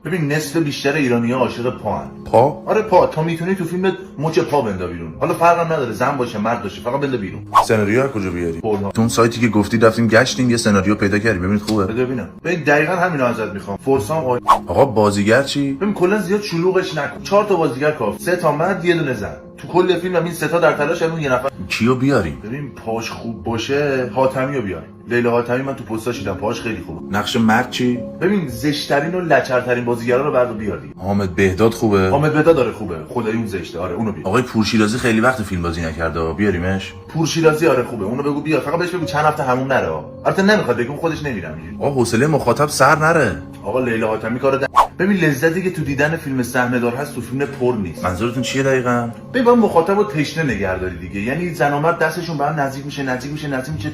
ببین نصف بیشتر ایرانی‌ها عاشق پا. آره پا، تا میتونی تو فیلم مچ پا بندا بیرون. حالا فرقم نداره زن باشه مرد باشه، فقط بندا بیرون. سناریو از کجا بیاری؟ پورنو. تو اون سایتی که گفتی رفتیم گشتیم یه سناریو پیدا کردیم، ببینید خوبه. بده ببینم. ببین دقیقاً همینا ازت میخوام. فرسام آقا بازیگر چی؟ ببین کلا زیاد شلوغش نکن. 4 تا بازیگر کافی. 3 تا مرد یه دونه زن. تو کل فیلم هم این 3 تا در تلاش اون یه نفر. کیو بیاریم؟ ببین پاش خوب باشه حاتمی رو بیار. لیلا حاتمی من تو پستاش دیدم پاش خیلی خوبه. نقش مرد چی؟ ببین زشترین و لچرترین بازیگرا رو برد بیار دیگه. حامد بهداد خوبه. حامد بهداد داره خوبه. خدایی اون زشته. آره اونو بیار. آقای پورشیرازی خیلی وقت فیلم بازی نکرده، بیاریمش. پورشیرازی آره خوبه. اونو بگو بیار. فقط بهش بگو چند هفته همون نره. البته نمیخواد بگم خودش نمیرم اینجوری. آقا حوصله مخاطب سر نره. آقا لیلا حاتمی کارو ببین لذتی که تو دیدن فیلم صحنه دار هست تو فیلم پر نیست. منظورتون چیه دقیقاً؟ ببین با مخاطب رو تشنه نگهداری دیگه. یعنی زن و مرد دستشون به هم نزدیک میشه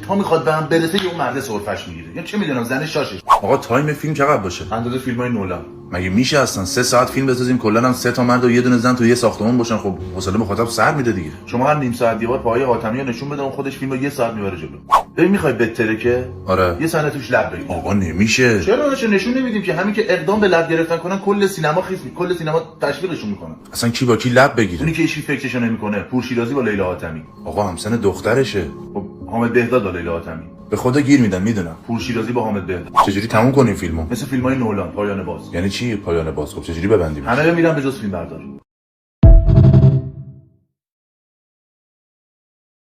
تا میخواد به هم برسه که اون مرد سرفش میگیره. یا چه میدونم زن شاشش. آقا تایم فیلم چقدر باشه؟ اندازه فیلمای نولان. مگه میشه اصلا 3 ساعت فیلم بسازیم کلا هم 3 تا مرد و یه دونه زن تو یه ساختمون باشن؟ خب حوصله مخاطب سر میده دیگه. شما هر نیم ساعت دیوار پای حاتمی رو نشون بده اون خودش فیلمو یه ساعت میبره جلو. ببین میخوای بترکه؟ آره. یه صحنه توش لب بگیر. آقا نمیشه. چرا نشون نمیدیم که همین که اقدام به لب گرفتن کنن کل سینما خیس کل سینما تشویقشون میکنن. اصلا کی با کی لب بگیره؟ اونی که هیچ فکرشو نمیکنه. پورشیرازی با لیلا حاتمی. آقا همسن دخترشه. خب حامد بهداد با لیلا حاتمی. به خدا گیر میدم میدونم. پورشیرازی با حامد بهداد. چجوری تموم کنیم فیلمو؟ مثل فیلمای نولان پایان باز. یعنی چی پایان باز؟ خب چجوری ببندیم؟ همه میرن به جز فیلم بردار.